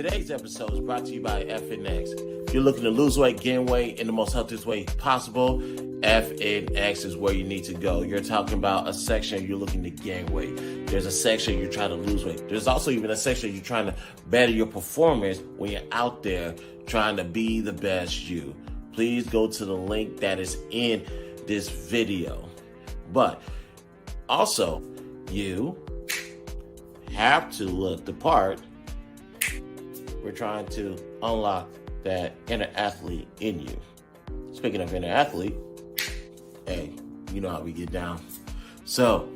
Today's episode is brought to you by FNX. If you're looking to lose weight, gain weight in the most healthiest way possible, FNX is where you need to go. You're talking about a section you're looking to gain weight. There's a section you're trying to lose weight. There's also even a section you're trying to better your performance when you're out there trying to be the best you. Please go to the link that is in this video. But also, you have to look the part. We're trying to unlock that inner athlete in you. Speaking of inner athlete, hey, you know how we get down. So,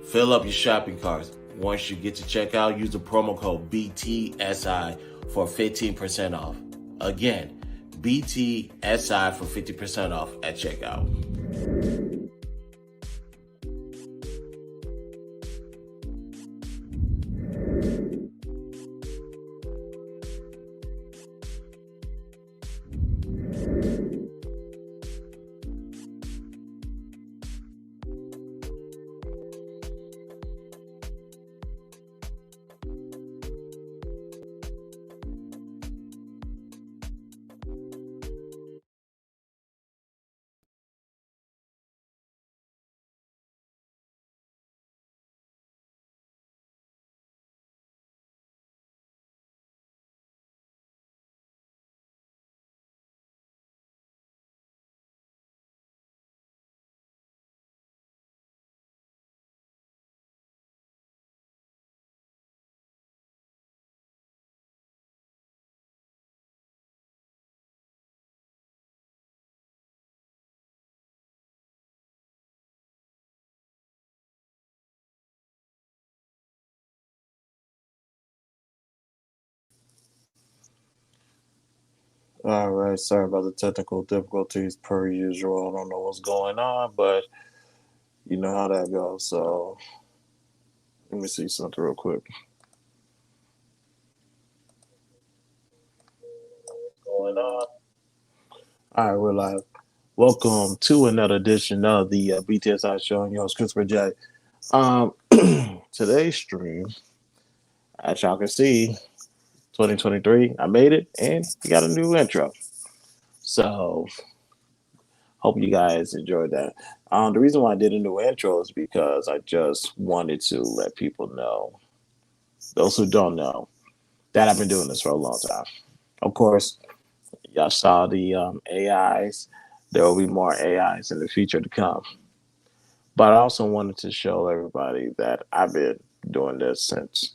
fill up your shopping carts. Once you get to checkout, use the promo code BTSI for 15% off. Again, BTSI for 50% off at checkout. All right, sorry about the technical difficulties per usual. I don't know what's going on, but you know how that goes. So let me see something real quick. Going on. All right, we're live. Welcome to another edition of the B.TS show. I'm your host, Christopher J. Today's stream, as y'all can see, 2023, I made it, and we got a new intro. So hope you guys enjoyed that. The reason why I did a new intro is because I just wanted to let people know, those who don't know, that I've been doing this for a long time. Of course, y'all saw the AIs. There will be more AIs in the future to come. But I also wanted to show everybody that I've been doing this since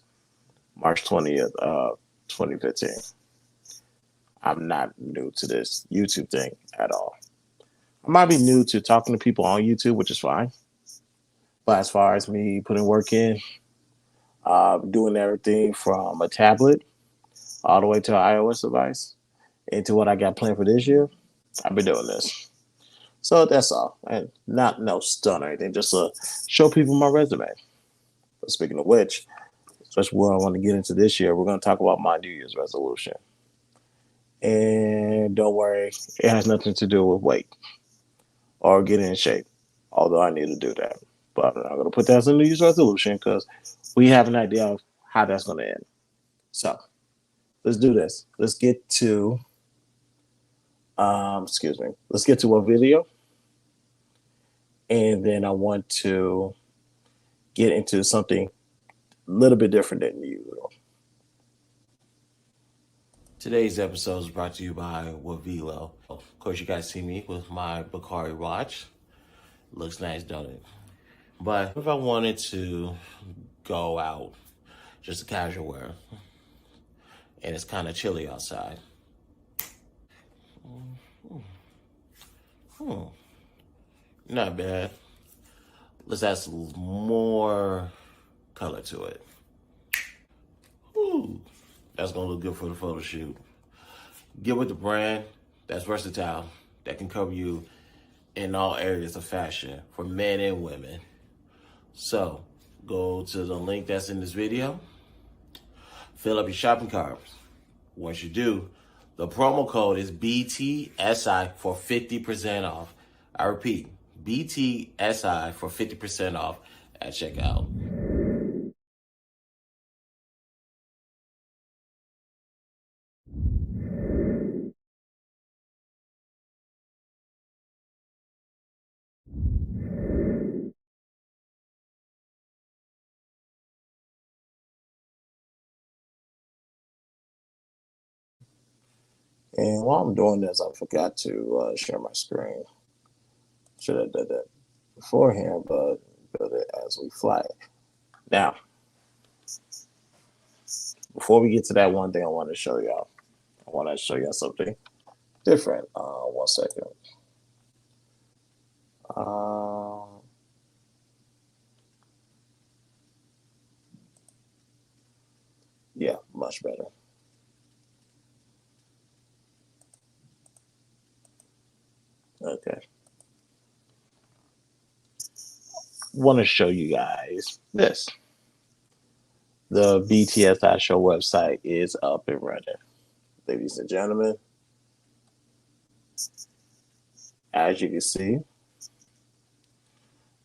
March 20th, 2015. I'm not new to this YouTube thing at all. I might be new to talking to people on YouTube, which is fine. But as far as me putting work in, doing everything from a tablet all the way to an iOS device into what I got planned for this year, I've been doing this. So that's all. And not no stunt or anything, just to show people my resume. But speaking of which, especially what I want to get into this year, we're going to talk about my New Year's resolution. And don't worry, it has nothing to do with weight or getting in shape, although I need to do that. But I'm not going to put that as a New Year's resolution because we have an idea of how that's going to end. So let's do this. Let's get to, let's get to a video. And then I want to get into something a little bit different than usual. Today's episode is brought to you by Wavilo. Of course, you guys see me with my Bakari watch. Looks nice, don't it? But if I wanted to go out, just a casual wear, and it's kind of chilly outside. Not bad. Let's add some more color to it. Ooh, that's gonna look good for the photo shoot. Get with the brand that's versatile, that can cover you in all areas of fashion for men and women. So go to the link that's in this video, fill up your shopping cart. Once you do, the promo code is BTSI for 50% off. I repeat, BTSI for 50% off at checkout. And while I'm doing this, I forgot to share my screen. Should have done that beforehand, but build it as we fly. Now, before we get to that, one thing I want to show y'all. I want to show y'all something different. 1 second. Yeah, much better. Okay. Want to show you guys this. The B.TS show website is up and running. Ladies and gentlemen, as you can see,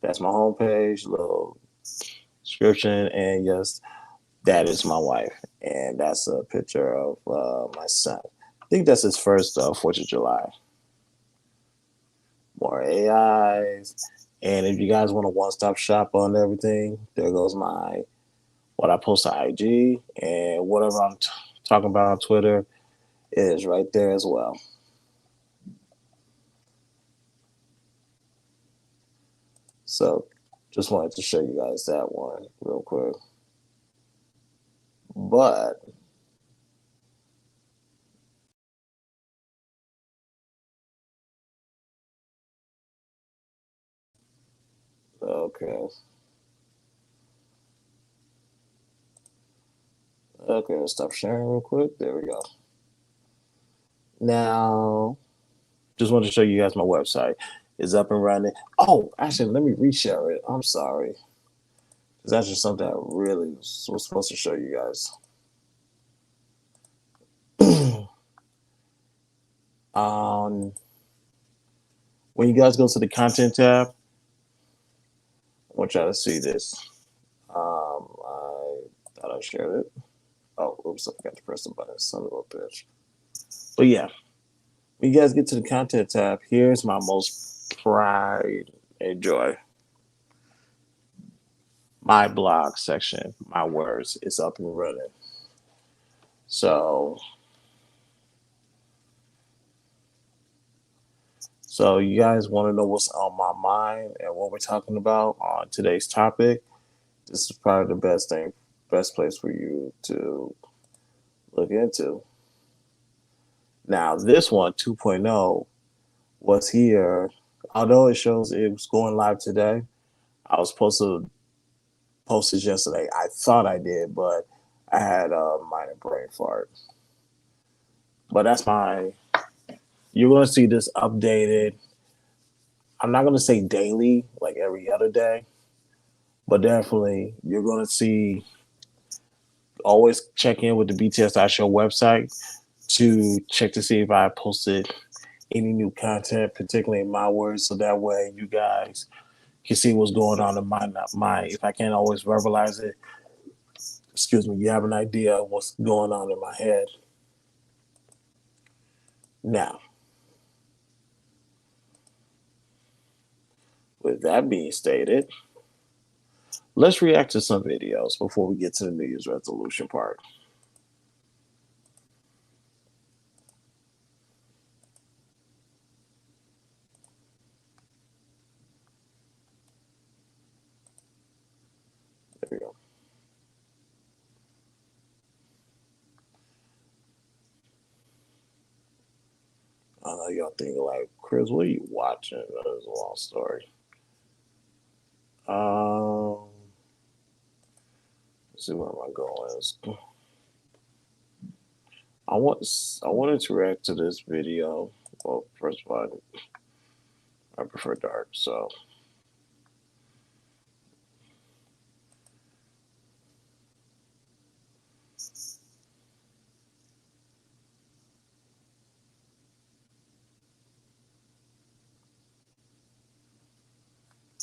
that's my homepage, little description, and yes, that is my wife. And that's a picture of my son. I think that's his first 4th of July. More AIs. And if you guys want a one-stop shop on everything, there goes what I post on IG, and whatever I'm talking about on Twitter is right there as well. So just wanted to show you guys that one real quick. But okay. Okay, let's stop sharing real quick. There we go. Now, just wanted to show you guys my website is up and running. Oh, actually, let me reshare it. I'm sorry. That's just something I really was supposed to show you guys. um, when you guys go to the content tab, I want y'all to see this. I thought I shared it. Oh, oops, I forgot to press the button. Son of a bitch. But yeah, when you guys get to the content tab, here's my most pride and joy. My blog section, my words, is up and running. So, so you guys want to know what's on my mind and what we're talking about on today's topic? This is probably the best place for you to look into. Now, this one, 2.0, was here. Although it shows it was going live today, I was supposed to post it yesterday. I thought I did, but I had a minor brain fart. But that's you're going to see this updated. I'm not going to say daily, like every other day, but definitely you're going to see, always check in with the B.TS show website to check to see if I posted any new content, particularly in my words, so that way you guys can see what's going on in my if I can't always verbalize it, excuse me, you have an idea of what's going on in my head. Now, with that being stated, let's react to some videos before we get to the New Year's resolution part. There we go. I know y'all thinking like, Chris, what are you watching? That is a long story. Let's see where am I going. I wanted to react to this video. Well, first of all, I prefer dark, so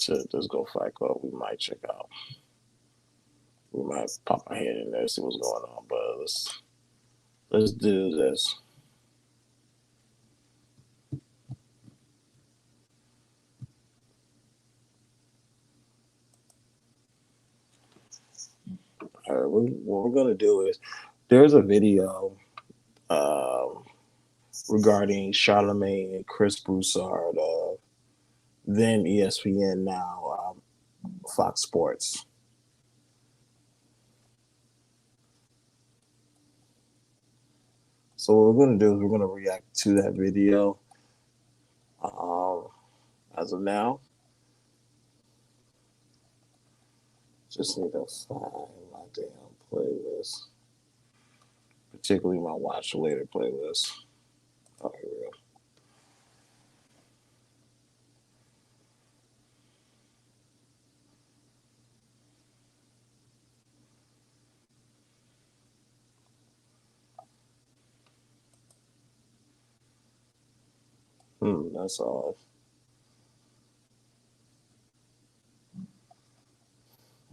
to just go Fight Club, we might check out. We might pop our head in there, see what's going on. But let's do this. All right, what we're gonna do is there's a video um, regarding Charlemagne and Chris Broussard, then ESPN, now Fox Sports. So what we're going to do is we're going to react to that video um, as of now. Just need to find my damn playlist, particularly my watch later playlist. Oh, here we go. That's all.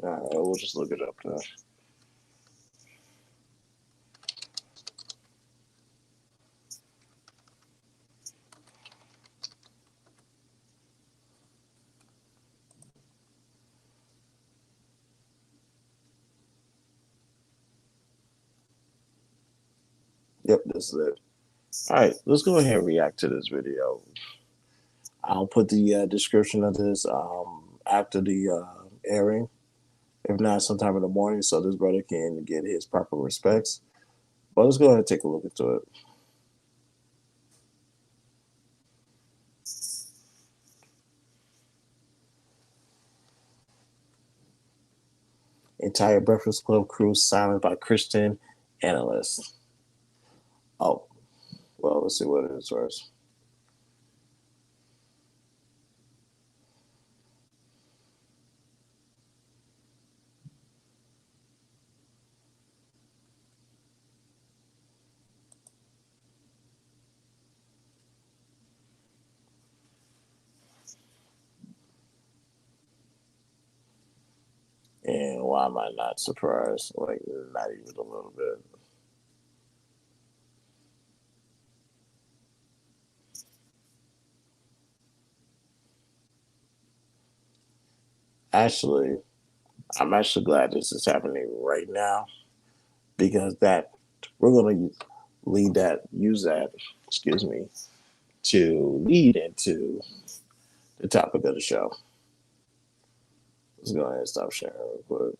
All right, we'll just look it up there. Yep, this is it. All right, let's go ahead and react to this video. I'll put the description of this after the airing, if not sometime in the morning, so this brother can get his proper respects. But let's go ahead and take a look into it. Entire Breakfast Club crew silenced by Christian analysts. Oh, well, let's see what it is first. And why am I not surprised? Like, not even a little bit. Actually, I'm actually glad this is happening right now because that we're going to use that, excuse me, to lead into the topic of the show. Let's go ahead and stop sharing real quick.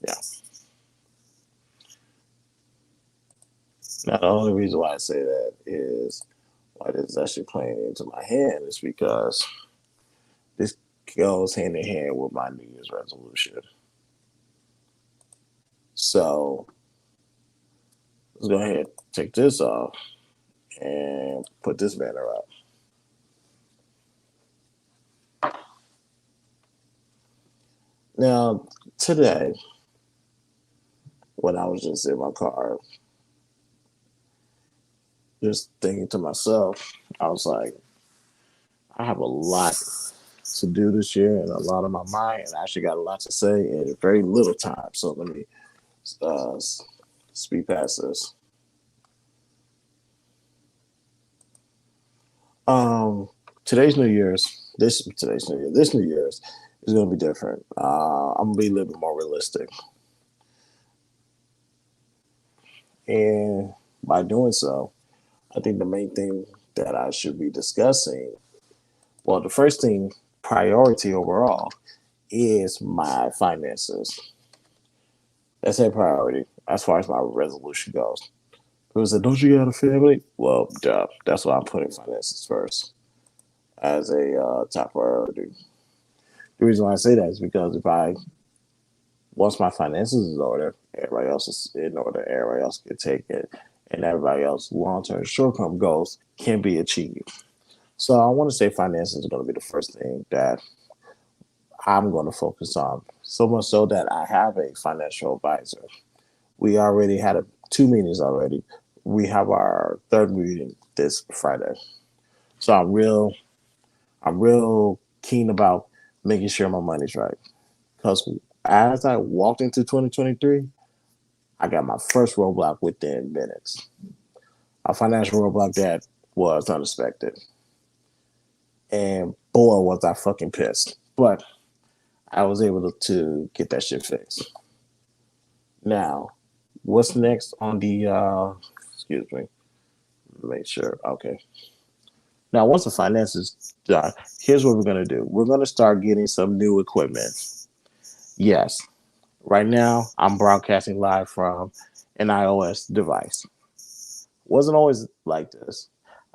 Yeah. Now, the only reason why I say that is why this is actually playing into my hand is because this goes hand in hand with my New Year's resolution. So let's go ahead and take this off and put this banner up. Now, today, when I was just in my car, just thinking to myself, I was like, I have a lot to do this year and a lot on my mind, and I actually got a lot to say in very little time. So let me uh, speed past this. Um, today's New Year's. This New Year's is going to be different. I'm gonna be a little bit more realistic, and by doing so, I think the main thing that I should be discussing, well, the first thing, priority overall, is my finances. That's a priority as far as my resolution goes. People said, "Don't you got a family?" Well, duh. That's why I'm putting finances first as a top priority. The reason why I say that is because if I once my finances is in order, everybody else is in order. Everybody else can take it, and everybody else long term, short term goals can be achieved. So I want to say finances is going to be the first thing that I'm going to focus on. So much so that I have a financial advisor. We already had 2 meetings already. We have our third meeting this Friday. So I'm real keen about making sure my money's right. Because as I walked into 2023, I got my first roadblock within minutes. A financial roadblock that was unexpected. And Or was I fucking pissed? But I was able to get that shit fixed. Now, what's next on the excuse me, make sure. Okay. Now, once the finances done, here's what we're gonna do. We're gonna start getting some new equipment. Yes. Right now, I'm broadcasting live from an iOS device. Wasn't always like this.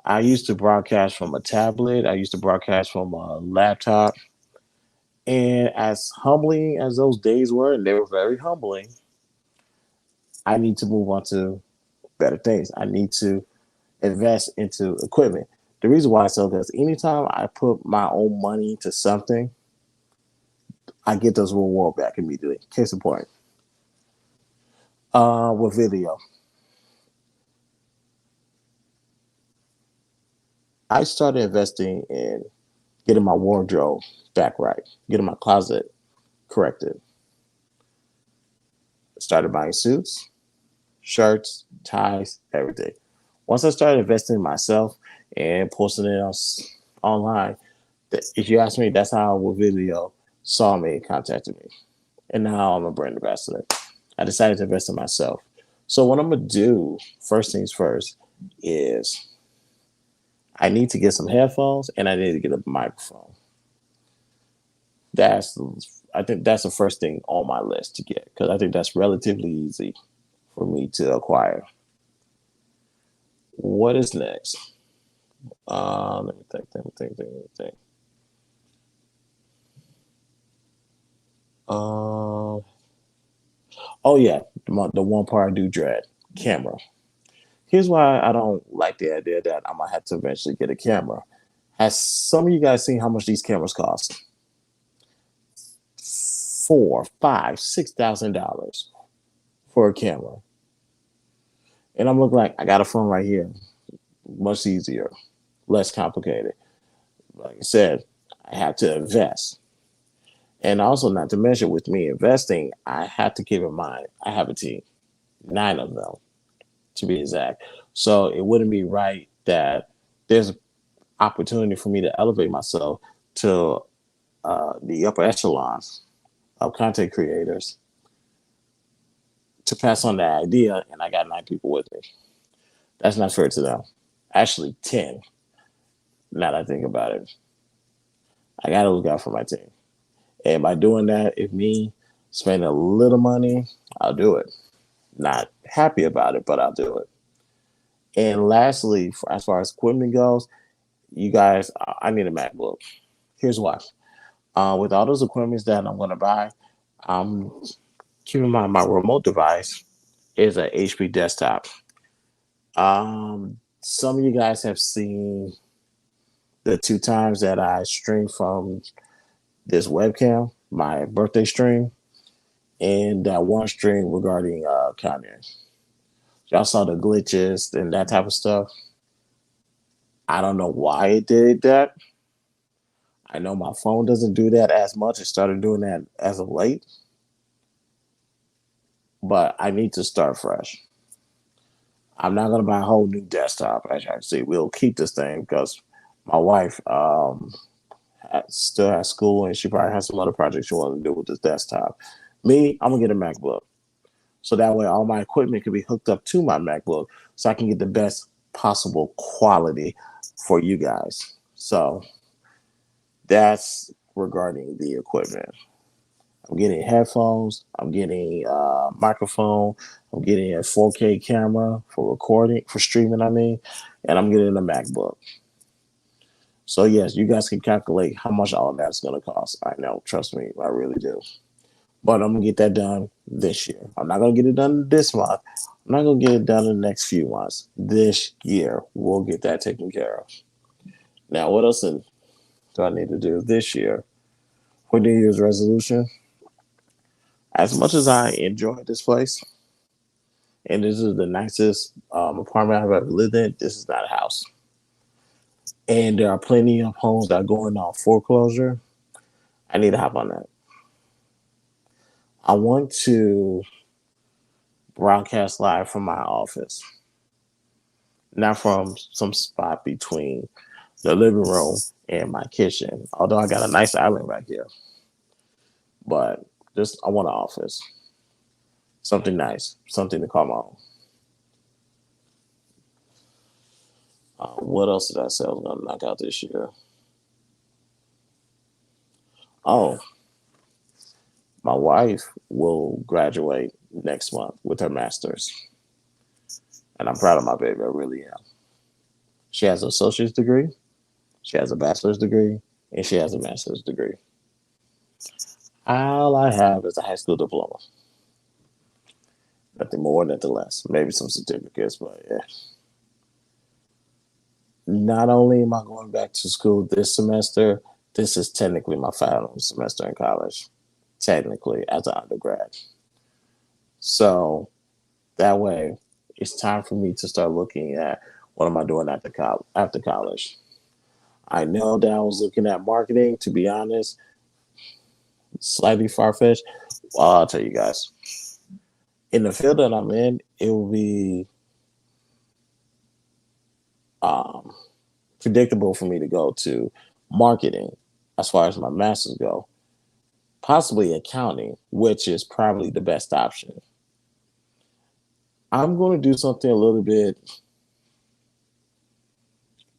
I used to broadcast from a tablet. I used to broadcast from a laptop. And as humbling as those days were, and they were very humbling, I need to move on to better things. I need to invest into equipment. The reason why I sell this, anytime I put my own money into something, I get those reward back immediately. Case in point, with video, I started investing in getting my wardrobe back right, getting my closet corrected. Started buying suits, shirts, ties, everything. Once I started investing in myself and posting it online, if you ask me, that's how Video saw me and contacted me. And now I'm a brand ambassador. I decided to invest in myself. So what I'm gonna do, first things first, is I need to get some headphones and I need to get a microphone. That's I think that's the first thing on my list to get because I think that's relatively easy for me to acquire. What is next? Let me think. Let me think. Oh yeah, the one part I do dread, camera. Here's why I don't like the idea that I might have to eventually get a camera. Has some of you guys seen how much these cameras cost? Four, five, $6,000 for a camera. And I'm looking like I got a phone right here. Much easier, less complicated. Like I said, I have to invest. And also, not to mention, with me investing, I have to keep in mind I have a team, 9 of them to be exact. So it wouldn't be right that there's an opportunity for me to elevate myself to the upper echelons of content creators to pass on that idea, and I got 9 people with me. That's not fair to them. Actually, 10. Now that I think about it, I got to look out for my team. And by doing that, if me spending a little money, I'll do it. Not happy about it, but I'll do it. And lastly, as far as equipment goes, you guys, I need a MacBook. Here's why. With all those equipments that I'm going to buy, keep in mind my remote device is an HP desktop. Some of you guys have seen the 2 times that I streamed from this webcam, my birthday stream, and that one stream regarding Kanye. Y'all saw the glitches and that type of stuff. I don't know why it did that. I know my phone doesn't do that as much. It started doing that as of late. But I need to start fresh. I'm not gonna buy a whole new desktop. As you can see, we'll keep this thing because my wife still has school and she probably has some other projects she wants to do with this desktop. Me, I'm gonna get a MacBook, so that way all my equipment can be hooked up to my MacBook, so I can get the best possible quality for you guys. So that's regarding the equipment. I'm getting headphones. I'm getting a microphone. I'm getting a 4K camera for recording, for streaming, I mean, and I'm getting a MacBook. So, yes, you guys can calculate how much all of that's going to cost. I know, trust me, I really do. But I'm going to get that done this year. I'm not going to get it done this month. I'm not going to get it done in the next few months. This year, we'll get that taken care of. Now, what else do I need to do this year for New Year's resolution? As much as I enjoy this place, and this is the nicest apartment I've ever lived in, this is not a house. And there are plenty of homes that are going on foreclosure. I need to hop on that. I want to broadcast live from my office, not from some spot between the living room, and my kitchen. Although I got a nice island right here, but just I want an office, something nice, something to call my own. What else did I say I was gonna knock out this year? Oh, my wife will graduate next month with her master's, and I'm proud of my baby. I really am. She has an associate's degree, she has a bachelor's degree, and she has a master's degree. All I have is a high school diploma. Nothing more, nothing less. Maybe some certificates, but yeah. Not only am I going back to school this semester, this is technically my final semester in college, technically as an undergrad. So that way, it's time for me to start looking at what am I doing after college. I know that I was looking at marketing. To be honest, slightly far fetched. Well, I'll tell you guys. In the field that I'm in, it will be um, predictable for me to go to marketing as far as my masters go, possibly accounting, which is probably the best option. I'm going to do something a little bit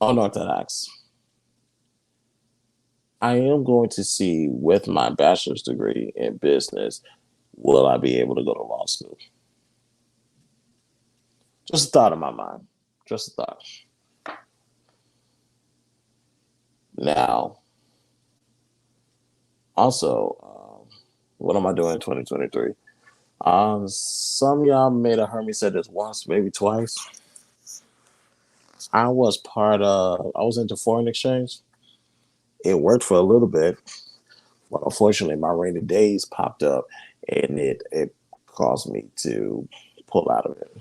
unorthodox. I am going to see with my bachelor's degree in business, will I be able to go to law school? Just a thought in my mind. Just a thought. Now, also, what am I doing in 2023? Some of y'all may have heard me say this once, maybe twice. I was into foreign exchange. It worked for a little bit, but unfortunately, my rainy days popped up and it caused me to pull out of it.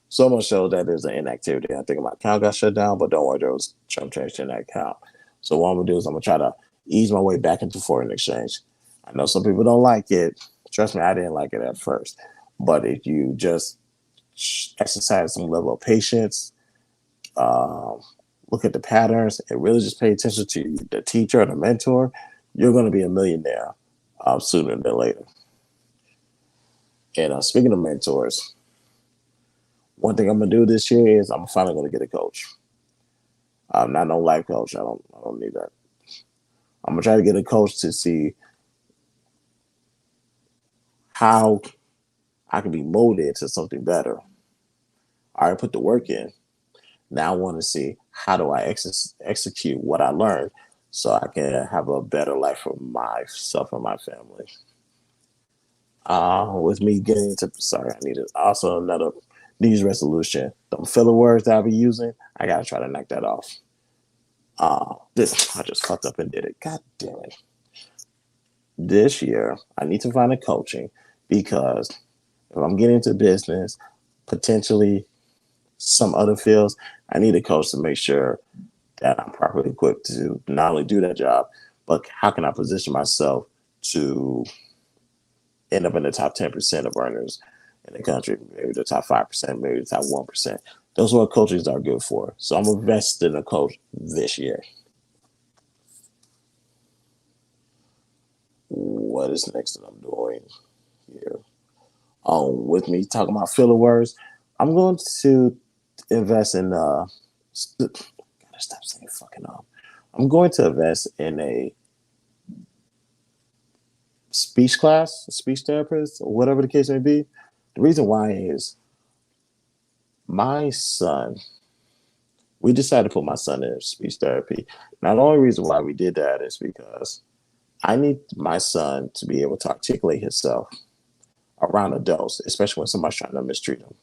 So much so that there's an inactivity. I think my account got shut down, but don't worry, there was chump change in that account. So what I'm gonna do is I'm gonna try to ease my way back into foreign exchange. I know some people don't like it. Trust me, I didn't like it at first. But if you just exercise some level of patience, um, look at the patterns, and really just pay attention to the teacher or the mentor, you're going to be a millionaire sooner than later. And speaking of mentors, one thing I'm gonna do this year is I'm finally gonna get a coach. Not no life coach. I don't need that. I'm gonna try to get a coach to see how I can be molded to something better. I already put the work in. Now I want to see how do I execute what I learned so I can have a better life for myself and my family. With me getting into, sorry, I needed also another New Year's resolution. The filler words that I'll be using, I gotta try to knock that off. This I just fucked up and did it. God damn it. This year, I need to find a coaching because if I'm getting into business, potentially some other fields, I need a coach to make sure that I'm properly equipped to not only do that job, but how can I position myself to end up in the top 10% of earners in the country, maybe the top 5%, maybe the top 1%. Those are what coaches are good for. So I'm invested in a coach this year. What is next that I'm doing here? With me talking about filler words, I'm going to invest in gotta stop saying fucking up. I'm going to invest in a speech class, a speech therapist, or whatever the case may be. The reason why is my son, we decided to put my son in speech therapy. Now, the only reason why we did that is because I need my son to be able to articulate himself around adults, especially when somebody's trying to mistreat him.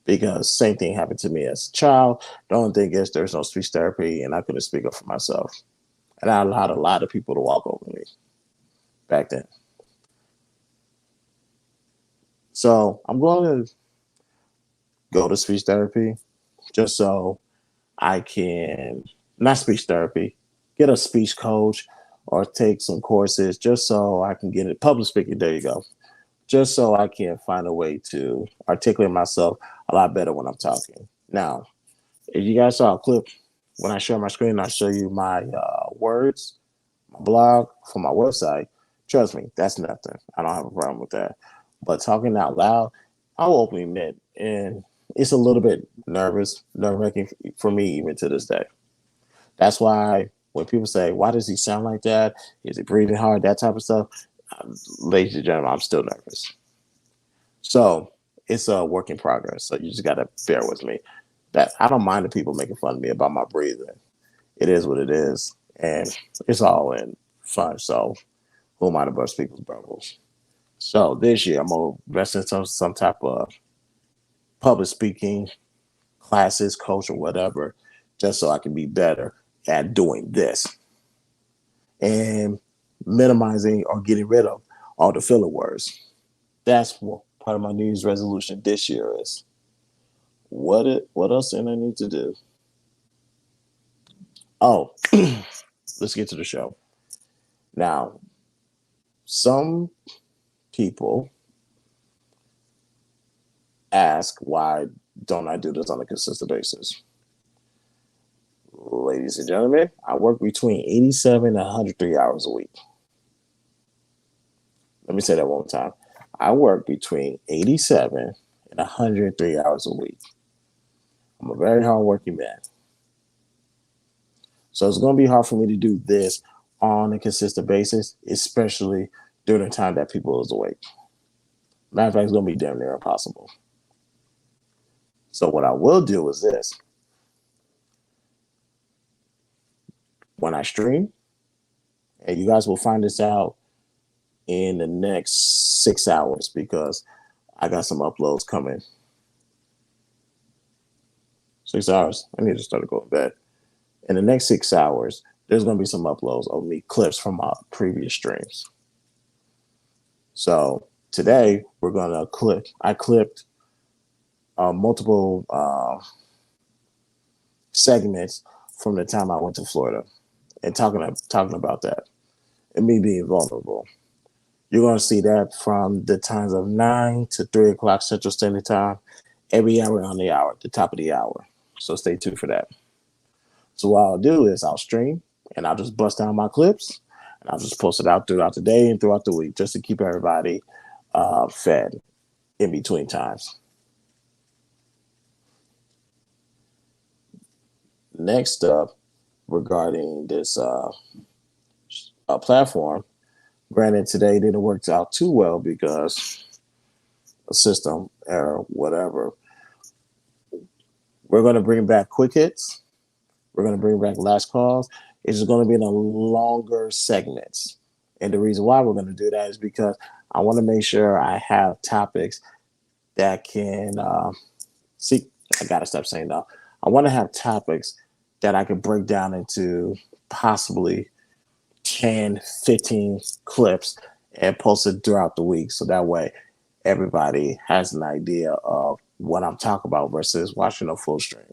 Because same thing happened to me as a child. The only thing is there's no speech therapy and I couldn't speak up for myself. And I allowed a lot of people to walk over me back then. So I'm going to go to speech therapy just so I can, not speech therapy, get a speech coach or take some courses just so I can get it. Public speaking, there you go. Just so I can find a way to articulate myself a lot better when I'm talking. Now, if you guys saw a clip when I share my screen, I show you my words, my blog for my website. Trust me, that's nothing. I don't have a problem with that. But talking out loud, I'll openly admit, and it's a little bit nerve wracking for me even to this day. That's why when people say, "Why does he sound like that? Is he breathing hard?" That type of stuff. Ladies and gentlemen, I'm still nervous. So it's a work in progress. So you just gotta bear with me. That I don't mind the people making fun of me about my breathing. It is what it is, and it's all in fun. So who am I to burst people's bubbles? So this year I'm gonna invest in some type of public speaking classes, coach, or whatever, just so I can be better at doing this and minimizing or getting rid of all the filler words. That's what part of my New Year's resolution this year is. What else do I need to do? Oh, let's get to the show. Now, some people ask why don't I do this on a consistent basis? Ladies and gentlemen, I work between 87 and 103 hours a week. Let me say that one more time. I work between 87 and 103 hours a week. I'm a very hardworking man. So it's going to be hard for me to do this on a consistent basis, especially during the time that people is awake. Matter of fact, it's going to be damn near impossible. So what I will do is this. When I stream, and you guys will find this out in the next 6 hours because I got some uploads coming. 6 hours. I need to start to go to bed. In the next 6 hours, there's going to be some uploads of me clips from my previous streams. So today we're going to clip. I clipped multiple segments from the time I went to Florida and talking about that and me being vulnerable. You're going to see that from the times of 9 to 3 o'clock Central Standard Time, every hour on the hour, the top of the hour. So stay tuned for that. So what I'll do is I'll stream and I'll just bust down my clips and I'll just post it out throughout the day and throughout the week just to keep everybody fed in between times. Next up, regarding this platform, granted today didn't work out too well because a system error, whatever. We're going to bring back quick hits. We're going to bring back last calls. It's just going to be in a longer segments. And the reason why we're going to do that is because I want to make sure I have topics that can see. I got to stop saying that. I want to have topics that I can break down into possibly 10, 15 clips and post it throughout the week. So that way everybody has an idea of what I'm talking about versus watching a full stream.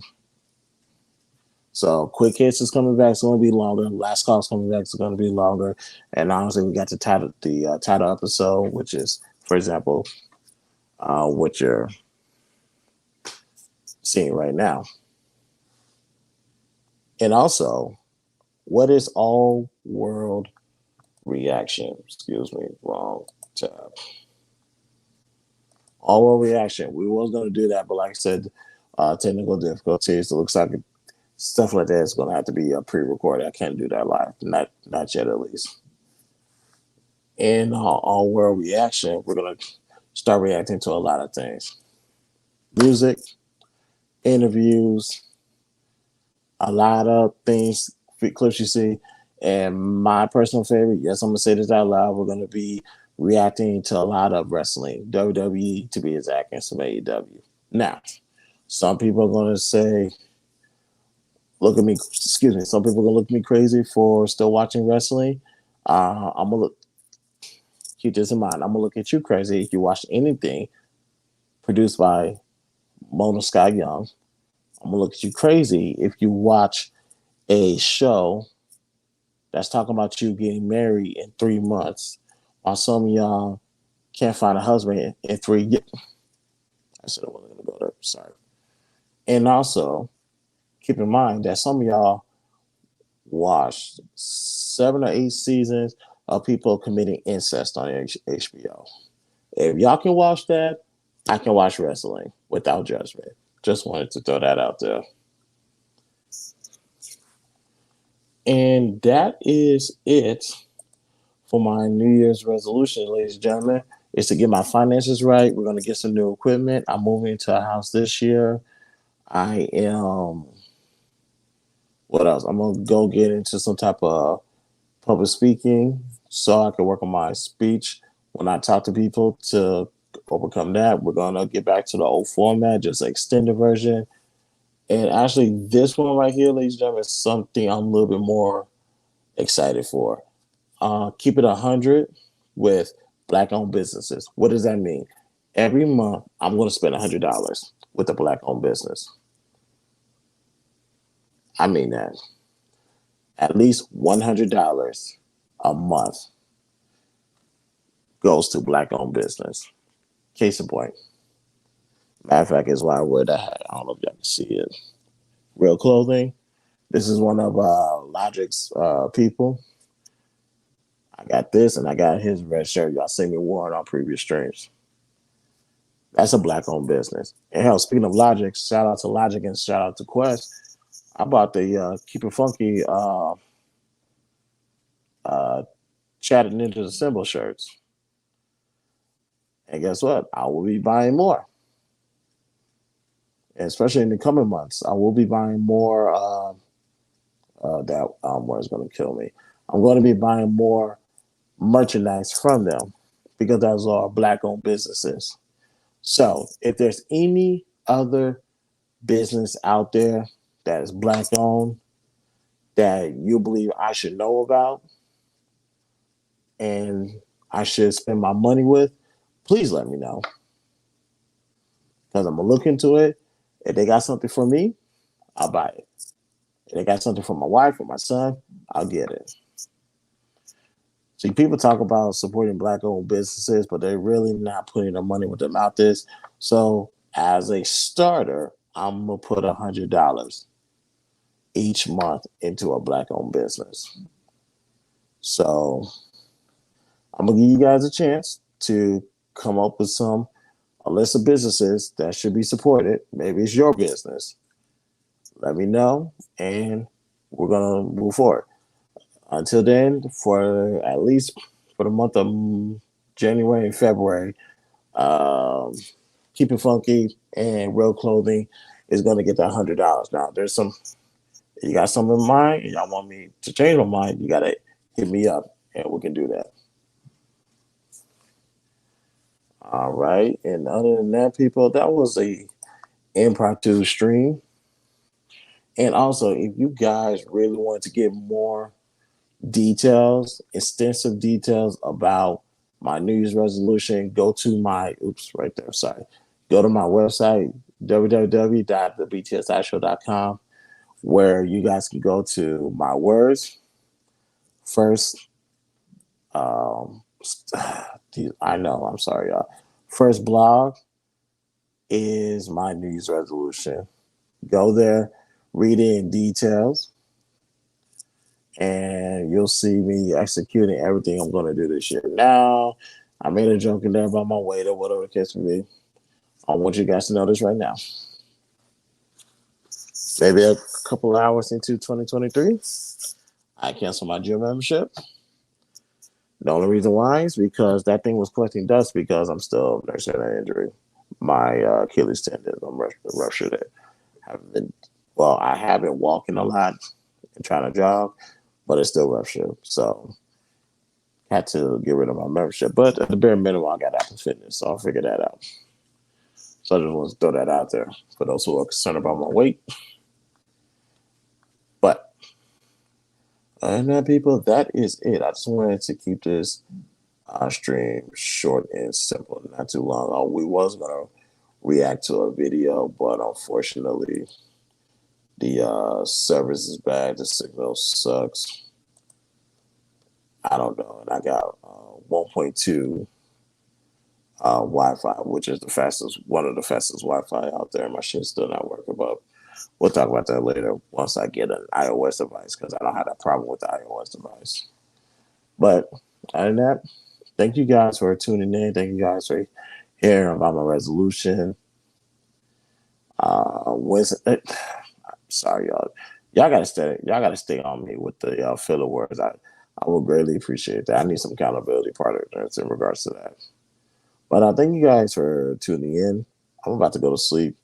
So quick hits is coming back. It's going to be longer. Last call is coming back. It's going to be longer. And honestly, we got the title episode, which is, for example, what you're seeing right now. And also, what is all world reaction? Excuse me, wrong tab. All world reaction. We was going to do that, but like I said, technical difficulties. It looks like stuff like that is going to have to be pre-recorded. I can't do that live, not yet at least. In all world reaction, we're going to start reacting to a lot of things: music, interviews, a lot of things, clips you see. And my personal favorite, yes, I'm going to say this out loud, we're going to be reacting to a lot of wrestling, WWE to be exact, and some AEW. Now, some people are going to say, look at me, excuse me, some people are going to look at me crazy for still watching wrestling. I'm going to look, keep this in mind, I'm going to look at you crazy if you watch anything produced by Mona Sky Young. I'm going to look at you crazy if you watch a show that's talking about you getting married in 3 months while some of y'all can't find a husband in 3 years. I said I wasn't going to go there. Sorry. And also, keep in mind that some of y'all watched 7 or 8 seasons of people committing incest on HBO. If y'all can watch that, I can watch wrestling without judgment. Just wanted to throw that out there. And that is it for my New Year's resolution, ladies and gentlemen, is to get my finances right. We're going to get some new equipment. I'm moving into a house this year. I am, what else? I'm going to go get into some type of public speaking so I can work on my speech when I talk to people to overcome that. We're going to get back to the old format, just an extended version. And actually, this one right here, ladies and gentlemen, is something I'm a little bit more excited for. Keep it 100 with Black-owned businesses. What does that mean? Every month, I'm going to spend $100 with a Black-owned business. I mean that. At least $100 a month goes to Black-owned business. Case in point. Matter of fact, is why I wear that hat. I don't know if y'all can see it. Real Clothing. This is one of Logic's people. I got this, and I got his red shirt. Y'all seen me wearing on previous streams. That's a Black-owned business. And hell, speaking of Logic, shout out to Logic and shout out to Quest. I bought the Keep It Funky Chatted Ninja Symbol shirts. And guess what? I will be buying more. And especially in the coming months, I will be buying more. That word is going to kill me. I'm going to be buying more merchandise from them because those are Black-owned businesses. So if there's any other business out there that is Black-owned that you believe I should know about and I should spend my money with, please let me know. Because I'm going to look into it. If they got something for me, I'll buy it. If they got something for my wife or my son, I'll get it. See, people talk about supporting Black-owned businesses, but they're really not putting their money where their mouth is. So as a starter, I'm going to put $100 each month into a Black-owned business. So I'm going to give you guys a chance to come up with a list of businesses that should be supported. Maybe it's your business. Let me know, and we're going to move forward. Until then, for at least for the month of January and February, Keep It Funky and Real Clothing is going to get that $100. Now, you got something in mind, and y'all want me to change my mind, you got to hit me up, and we can do that. All right. And other than that, people, that was a impromptu stream. And also, if you guys really want to get more details, extensive details about my New Year's resolution, go to my, right there, sorry. Go to my website, www.thebtsashow.com, where you guys can go to my words. First, I know, I'm sorry, y'all. First blog is my New Year's resolution. Go there, read it in details, and you'll see me executing everything I'm going to do this year. Now, I made a joke in there about my weight or whatever the case may be. I want you guys to know this right now. Maybe a couple of hours into 2023, I canceled my gym membership. The only reason why is because that thing was collecting dust because I'm still nursing an injury. My Achilles tendon, I'm ruptured it. I have been walking a lot and trying to jog, but it's still ruptured. So had to get rid of my membership. But at the bare minimum, I got Apple Fitness, so I'll figure that out. So I just want to throw that out there for those who are concerned about my weight. But other than that, people, that is it. I just wanted to keep this stream short and simple, not too long. We was going to react to a video, but unfortunately, the service is bad. The signal sucks. I don't know. And I got 1.2 Wi-Fi, which is one of the fastest Wi-Fi out there. My shit's still not working, but we'll talk about that later once I get an iOS device because I don't have that problem with the iOS device. But other than that, thank you guys for tuning in. Thank you guys for hearing about my resolution. Sorry, y'all. Y'all gotta stay on me with the filler words. I would greatly appreciate that. I need some accountability partners in regards to that. But I thank you guys for tuning in. I'm about to go to sleep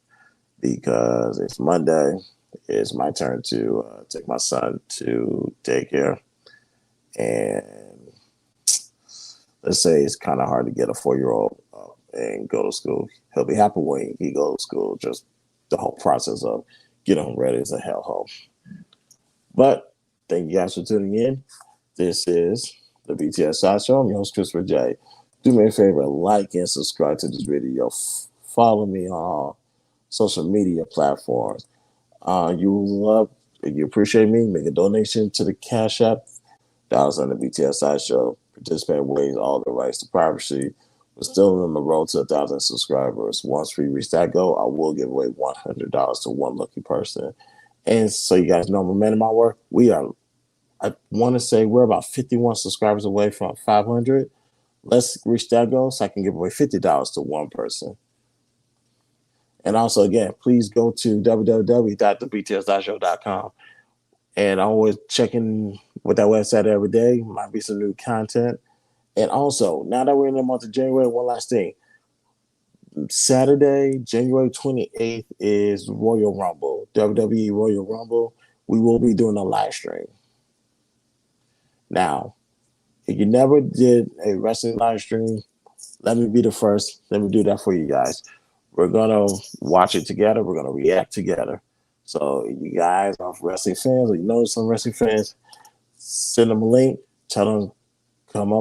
because it's Monday. It's my turn to take my son to daycare. And let's say it's kind of hard to get a 4-year-old up and go to school. He'll be happy when he goes to school. Just the whole process of getting him ready is a hellhole. But thank you guys for tuning in. This is the B.TS Side Show. I'm your host, Christopher J. Do me a favor, like and subscribe to this video. Follow me on all social media platforms. You appreciate me, make a donation to the Cash App. Dollars on the B.TS Side Show. Participate waives all the rights to privacy. We're still on the road to 1,000 subscribers. Once we reach that goal, I will give away $100 to one lucky person. And so you guys know momentum my work. I want to say we're about 51 subscribers away from 500. Let's reach that goal so I can give away $50 to one person. And also, again, please go to www.thebts.show.com. And I'm always checking with that website every day. Might be some new content. And also, now that we're in the month of January, one last thing. Saturday, January 28th is Royal Rumble, WWE Royal Rumble. We will be doing a live stream. Now, if you never did a wrestling live stream, let me be the first. Let me do that for you guys. We're going to watch it together. We're going to react together. So if you guys are wrestling fans or you know some wrestling fans, send them a link. Tell them come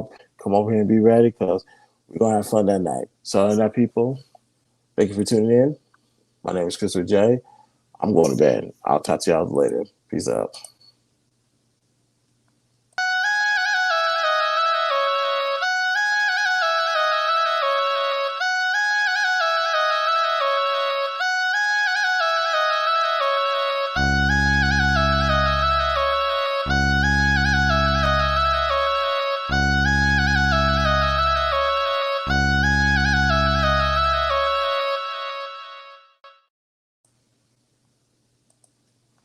over here and be ready because we're going to have fun that night. So other than that, people, thank you for tuning in. My name is Christopher J. I'm going to bed. I'll talk to y'all later. Peace out.